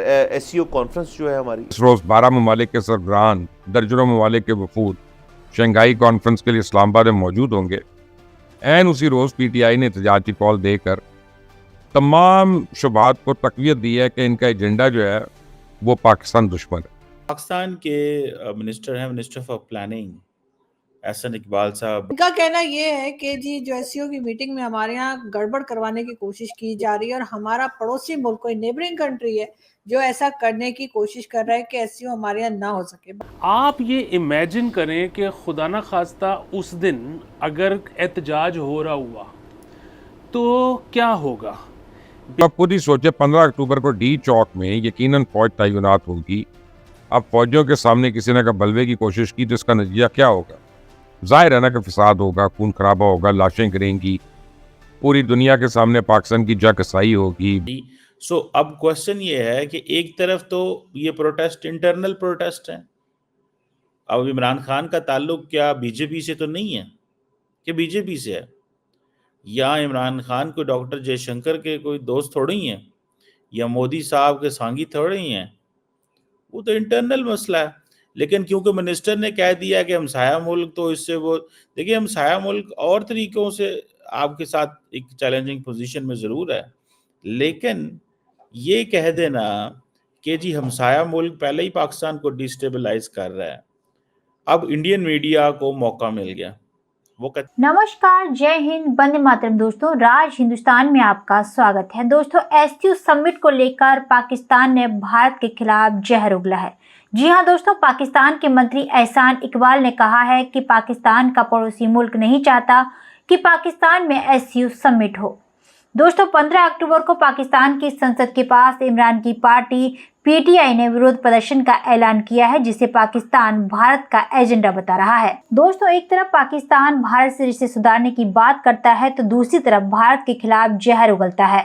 SCO conference जो है हमारी, इस रोज 12 ममालिक के सरबराहान, दर्जनों ममालिक के वफूद शंघाई कॉन्फ्रेंस के लिए इस्लामाबाद में मौजूद होंगे। एन उसी रोज पीटीआई ने एहतजाज की कॉल देकर तमाम शुबहात को तकवीत दी है कि इनका एजेंडा जो है वो पाकिस्तान दुश्मन है। पाकिस्तान के मिनिस्टर हैं, minister for planning Ahsan Iqbal साहब, इनका कहना ये है कि जी जो एससीओ की मीटिंग में हमारे यहाँ गड़बड़ करवाने की कोशिश की जा रही है और हमारा पड़ोसी मुल्क कोई नेबरिंग कंट्री है जो ऐसा करने की कोशिश कर रहा है कि एससीओ हमारे यहाँ ना हो सके। आप ये इमेजिन करें कि खुदा न खास्ता उस दिन अगर एहतजाज हो रहा हुआ तो क्या होगा। आप खुद ही सोचे 15 अक्टूबर को डी चौक में यकीनन फौज तैनात होगी। अब फौजियों के सामने किसी ने बलवे की कोशिश की तो इसका नतीजा क्या होगा? जाहिर है ना कि फसाद होगा, खून खराबा होगा, लाशें गिरेंगी, पूरी दुनिया के सामने पाकिस्तान की जगसाई होगी। सो अब क्वेश्चन ये है कि एक तरफ तो ये प्रोटेस्ट इंटरनल प्रोटेस्ट है। अब इमरान खान का ताल्लुक क्या बीजेपी से तो नहीं है कि बीजेपी से है, या इमरान खान को डॉक्टर जयशंकर के कोई दोस्त थोड़े ही हैं या मोदी साहब के सांगी थोड़े ही हैं, वो तो इंटरनल मसला है। लेकिन क्योंकि मिनिस्टर ने कह दिया कि हमसाया मुल्क, तो इससे वो देखिए हमसाया मुल्क और तरीक़ों से आपके साथ एक चैलेंजिंग पोजीशन में ज़रूर है, लेकिन ये कह देना कि जी हमसाया मुल्क पहले ही पाकिस्तान को डिस्टेबलाइज कर रहा है, अब इंडियन मीडिया को मौका मिल गया। नमस्कार, जय हिंद, वंदे मातरम। दोस्तों, राज हिंदुस्तान में आपका स्वागत है। दोस्तों, एससीओ समिट को लेकर पाकिस्तान ने भारत के खिलाफ जहर उगला है। जी हां दोस्तों, पाकिस्तान के मंत्री एहसान इकबाल ने कहा है कि पाकिस्तान का पड़ोसी मुल्क नहीं चाहता कि पाकिस्तान में एससीओ समिट हो। दोस्तों, 15 अक्टूबर को पाकिस्तान की संसद के पास इमरान की पार्टी पीटीआई ने विरोध प्रदर्शन का ऐलान किया है, जिसे पाकिस्तान भारत का एजेंडा बता रहा है। दोस्तों, एक तरफ पाकिस्तान भारत से रिश्ते सुधारने की बात करता है तो दूसरी तरफ भारत के खिलाफ जहर उगलता है।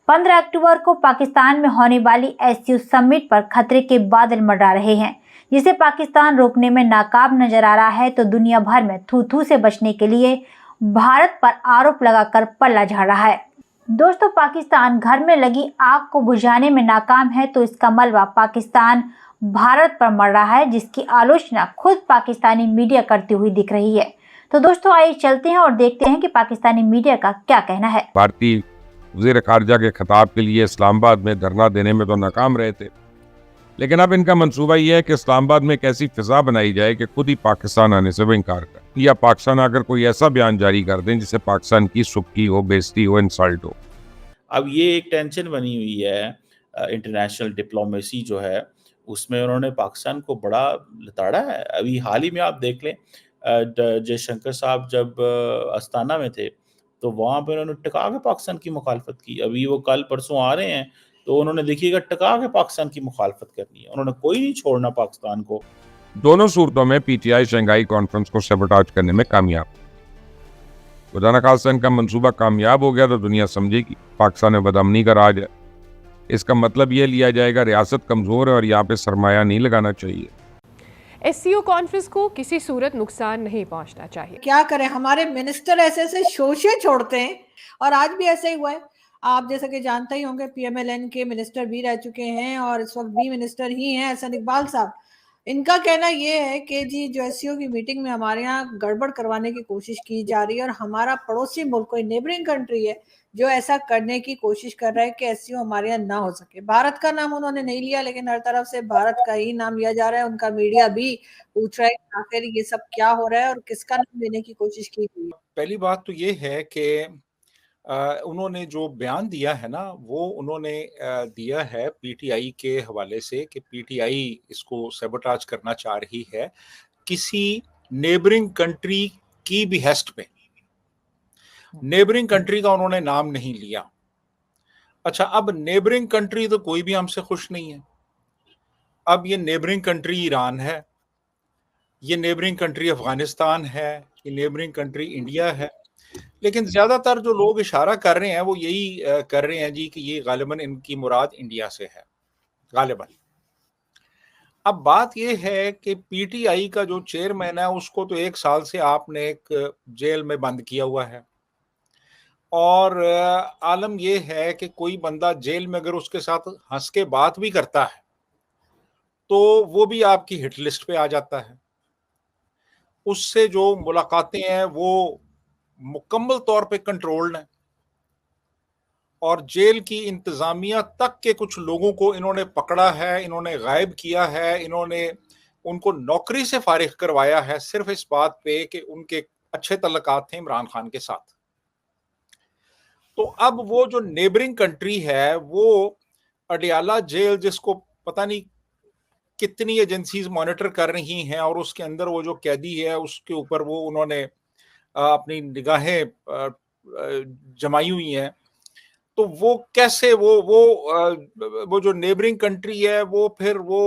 15 अक्टूबर को पाकिस्तान में होने वाली एससीओ समिट पर खतरे के बादल मंडरा रहे हैं, जिसे पाकिस्तान रोकने में नाकाम नजर आ रहा है तो दुनिया भर में थू थू से बचने के लिए भारत पर आरोप लगाकर पल्ला झाड़ रहा है। दोस्तों, पाकिस्तान घर में लगी आग को बुझाने में नाकाम है तो इसका मलबा पाकिस्तान भारत पर मर रहा है, जिसकी आलोचना खुद पाकिस्तानी मीडिया करती हुई दिख रही है। तो दोस्तों, आइए चलते हैं और देखते हैं कि पाकिस्तानी मीडिया का क्या कहना है। भारतीय वज़ीर ख़ारिजा के खिताब के लिए इस्लामाबाद में धरना देने में तो नाकाम रहे थे, लेकिन अब इनका मंसूबा यह है कि इस्लामाबाद में एक ऐसी फिजा बनाई जाए कि खुद ही पाकिस्तान आने से वो इनकार कर, या पाकिस्तान आकर कोई ऐसा बयान जारी कर दें जिससे पाकिस्तान की सुबकी हो, बेइज्जती हो, इंसल्ट हो। अब ये एक टेंशन बनी हुई है इंटरनेशनल डिप्लोमेसी जो है उसमें उन्होंने पाकिस्तान को बड़ा लताड़ा है। अभी हाल ही में आप देख लें, जयशंकर साहब जब अस्ताना में थे तो वहाँ पर उन्होंने टका के पाकिस्तान की मुखालफत की। अभी वो कल परसों आ रहे हैं तो उन्होंने देखिएगा टका के पाकिस्तान की मुखालफत करनी है, उन्होंने कोई नहीं छोड़ना पाकिस्तान को। दोनों सूरतों में पीटीआई शंघाई कॉन्फ्रेंस को सबोटाज करने में कामयाब। खुदा न खास्ता इनका मंसूबा कामयाब हो गया तो दुनिया समझेगी पाकिस्तान में बदअमनी का राज है। इसका मतलब ये लिया जाएगा रियासत कमजोर है और यहाँ पे सरमाया नहीं लगाना चाहिए। एससीओ कॉन्फ्रेंस को किसी सूरत नुकसान नहीं पहुंचना चाहिए। क्या करें, हमारे मिनिस्टर ऐसे ऐसे शोशे छोड़ते हैं और आज भी ऐसे ही हुआ है। आप जैसा कि जानते ही होंगे, पीएमएलएन के मिनिस्टर भी रह चुके हैं और इस वक्त भी मिनिस्टर ही हैं एहसन इकबाल साहब। इनका कहना ये है कि जी जो एससीओ की मीटिंग में हमारे यहाँ गड़बड़ करवाने की कोशिश की जा रही है और हमारा पड़ोसी मुल्क कोई नेबरिंग कंट्री है जो ऐसा करने की कोशिश कर रहा है कि एससीओ हमारे यहाँ ना हो सके। भारत का नाम उन्होंने नहीं लिया, लेकिन हर तरफ से भारत का ही नाम लिया जा रहा है। उनका मीडिया भी पूछ रहा है कि आखिर ये सब क्या हो रहा है और किसका नाम लेने की कोशिश की गई है। पहली बात तो ये है कि उन्होंने जो बयान दिया है ना, वो उन्होंने दिया है पीटीआई के हवाले से कि पीटीआई इसको सैबोटाज करना चाह रही है किसी नेबरिंग कंट्री की बिहेस्ट पे। नेबरिंग कंट्री का उन्होंने नाम नहीं लिया। अच्छा, अब नेबरिंग कंट्री तो कोई भी हमसे खुश नहीं है। अब ये नेबरिंग कंट्री ईरान है, ये नेबरिंग कंट्री अफगानिस्तान है, ये नेबरिंग कंट्री इंडिया है, लेकिन ज्यादातर जो लोग इशारा कर रहे हैं वो यही कर रहे हैं जी कि ये गालिबन इनकी मुराद इंडिया से है, गालिबन। अब बात ये है कि पीटीआई का जो चेयरमैन है उसको तो 1 साल से आपने एक जेल में बंद किया हुआ है। और आलम ये है कि कोई बंदा जेल में अगर उसके साथ हंस के बात भी करता है तो वो भी आपकी हिट लिस्ट पे आ जाता है। उससे जो मुलाकातें हैं वो मुकम्मल तौर पे कंट्रोल्ड हैं और जेल की इंतजामिया तक के कुछ लोगों को इन्होंने पकड़ा है, इन्होंने गायब किया है, इन्होंने उनको नौकरी से फारिग करवाया है सिर्फ इस बात पे कि उनके अच्छे तल्लुकात थे इमरान खान के साथ। तो अब वो जो नेबरिंग कंट्री है वो अडियाला जेल, जिसको पता नहीं कितनी एजेंसीज मॉनिटर कर रही हैं और उसके अंदर वो जो कैदी है उसके ऊपर वो उन्होंने अपनी निगाहें जमाई हुई हैं, तो वो कैसे वो जो नेबरिंग कंट्री है वो फिर वो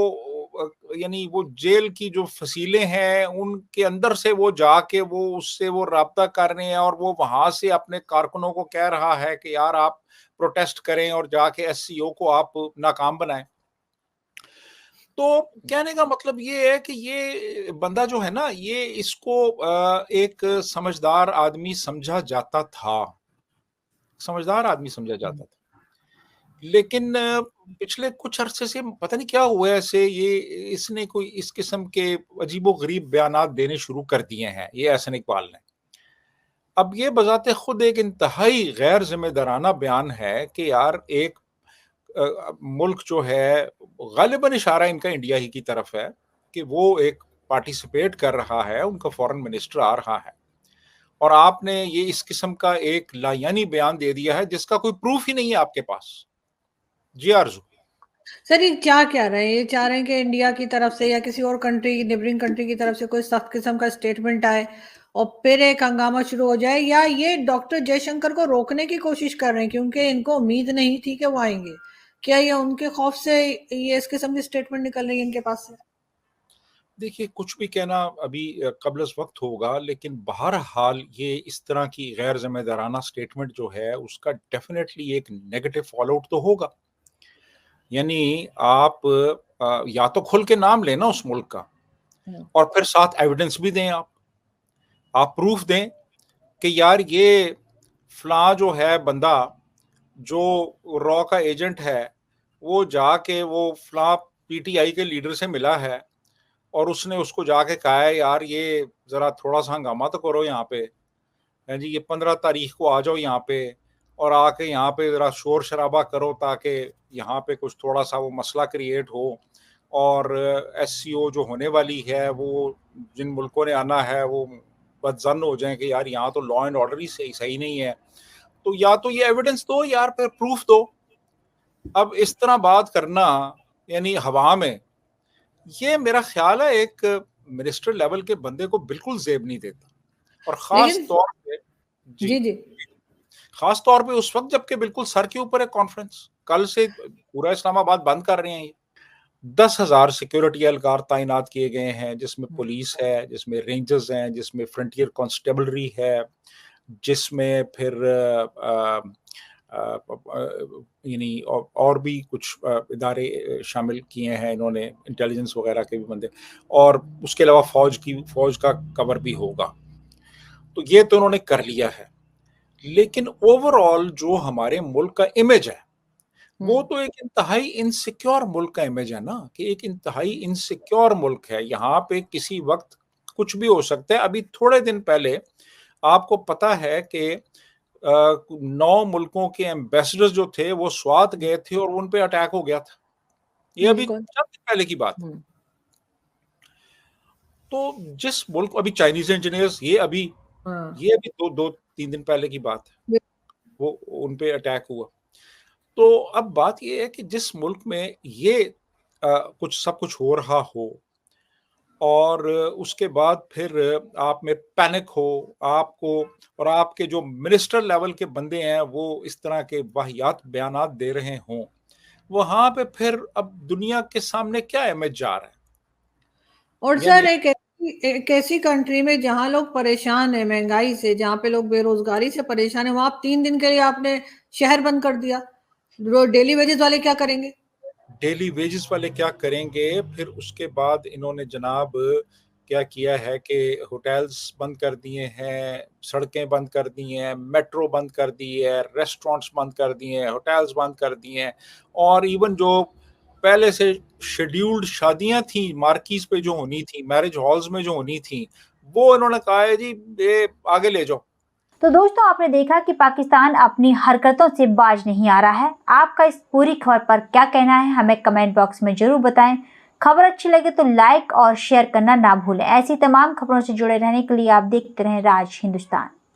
यानी वो जेल की जो फसीलें हैं उनके अंदर से वो जाके वो उससे वो राब्ता कर रहे हैं और वो वहां से अपने कारकुनों को कह रहा है कि यार आप प्रोटेस्ट करें और जाके एससीओ को आप नाकाम बनाएं। तो कहने का मतलब ये है कि ये बंदा जो है ना, ये इसको एक समझदार आदमी समझा जाता था, समझदार आदमी समझा जाता था, लेकिन पिछले कुछ अरसे से पता नहीं क्या हुआ है ऐसे ये इसने कोई इस किस्म के अजीबोगरीब बयानात देने शुरू कर दिए हैं ये एहसन इकबाल ने। अब ये बजाते खुद एक इंतहाई गैर जिम्मेदाराना बयान है कि यार एक मुल्क जो है, गालिबन इशारा इनका इंडिया ही की तरफ है कि वो एक पार्टिसिपेट कर रहा है, उनका फॉरेन मिनिस्टर आ रहा है और आपने ये इस किस्म का एक लायानी बयान दे दिया है जिसका कोई प्रूफ ही नहीं है आपके पास। जी आरजू। सर ये क्या कह रहे हैं, ये चाह रहे हैं कि इंडिया की तरफ से या किसी और कंट्री, नेबरिंग कंट्री की तरफ से कोई सख्त किस्म का स्टेटमेंट आए और फिर एक हंगामा शुरू हो जाए, या ये डॉक्टर जयशंकर को रोकने की कोशिश कर रहे हैं क्योंकि इनको उम्मीद नहीं थी कि वो आएंगे? क्या ये उनके खौफ से ये इस किस्म की स्टेटमेंट निकल रही है इनके पास से? देखिए कुछ भी कहना अभी कब्ल वक्त होगा, लेकिन बहरहाल ये इस तरह की गैर जिम्मेदाराना स्टेटमेंट जो है उसका डेफिनेटली एक नेगेटिव फॉलोआउट तो होगा। यानी आप या तो खुल के नाम लेना उस मुल्क का और फिर साथ एविडेंस भी दें, आप प्रूफ दें कि यार ये फलां जो है बंदा जो रॉ का एजेंट है वो जाके वो फलां पीटीआई के लीडर से मिला है और उसने उसको जाके कहा है यार ये जरा थोड़ा सा हंगामा तो करो यहाँ पे, है जी, ये 15 तारीख को आ जाओ यहाँ पे और आके यहाँ पे जरा शोर शराबा करो ताकि यहाँ पे कुछ थोड़ा सा वो मसला क्रिएट हो और एससीओ जो होने वाली है वो जिन मुल्कों ने आना है वो बदजन हो जाए कि यार यहाँ तो लॉ एंड ऑर्डर ही सही नहीं है। तो या तो ये एविडेंस दो यार, फिर प्रूफ दो। अब इस तरह बात करना यानी हवा में, ये मेरा ख्याल है एक मिनिस्टर लेवल के बंदे को बिल्कुल जेब नहीं देता और खास तौर पे जी खास तौर पे उस वक्त जबकि बिल्कुल सर के ऊपर है कॉन्फ्रेंस, कल से पूरा इस्लामाबाद बंद कर रहे हैं ये। 10,000 सिक्योरिटी एहलकार तैनात किए गए हैं जिसमें पुलिस है, जिसमें रेंजर्स हैं, जिसमें फ्रंटियर कांस्टेबलरी है, जिसमें फिर यानी और भी कुछ इदारे शामिल किए हैं इन्होंने, इंटेलिजेंस वगैरह के भी बंदे, और उसके अलावा फौज का कवर भी होगा। तो ये तो उन्होंने कर लिया है, लेकिन ओवरऑल जो हमारे मुल्क का इमेज है वो तो एक इंतहाई इनसिक्योर मुल्क का इमेज है ना, कि एक इंतहाई इनसिक्योर मुल्क है, यहाँ पे किसी वक्त कुछ भी हो सकता है। अभी थोड़े दिन पहले आपको पता है कि 9 मुल्कों के एम्बेसडर्स जो थे वो स्वात गए थे और उन पे अटैक हो गया था। ये अभी चंद दिन पहले की बात है। तो जिस मुल्क, अभी चाइनीज इंजीनियर्स, ये अभी 2-3 दिन पहले की बात है, वो उन पे अटैक हुआ। तो अब बात ये है कि जिस मुल्क में ये सब कुछ हो रहा हो और उसके बाद फिर आप में पैनिक हो, आपको और आपके जो मिनिस्टर लेवल के बंदे हैं वो इस तरह के वाहियात बयानात दे रहे हों, वहां पे फिर अब दुनिया के सामने क्या इमेज जा रहा है। और सर एक ऐसी कंट्री में जहां लोग परेशान है महंगाई से, जहां पे लोग बेरोजगारी से परेशान है, वहां आप 3 दिन के लिए आपने शहर बंद कर दिया। डेली वेजेस वाले क्या करेंगे? डेली वेजेस वाले क्या करेंगे? फिर उसके बाद इन्होंने जनाब क्या किया है कि होटल्स बंद कर दिए हैं, सड़कें बंद कर दी हैं, मेट्रो बंद कर दी है, रेस्टोरेंट्स बंद कर दिए हैं, होटल्स बंद कर दिए हैं, और इवन जो पहले से शेड्यूल्ड शादियां थी मार्कीज पे जो होनी थी, मैरिज हॉल्स में जो होनी थी, वो इन्होंने कहा है जी ये आगे ले जाओ। तो दोस्तों, आपने देखा कि पाकिस्तान अपनी हरकतों से बाज नहीं आ रहा है। आपका इस पूरी खबर पर क्या कहना है, हमें कमेंट बॉक्स में जरूर बताएं। खबर अच्छी लगे तो लाइक और शेयर करना ना भूलें। ऐसी तमाम खबरों से जुड़े रहने के लिए आप देखते रहें राज हिंदुस्तान।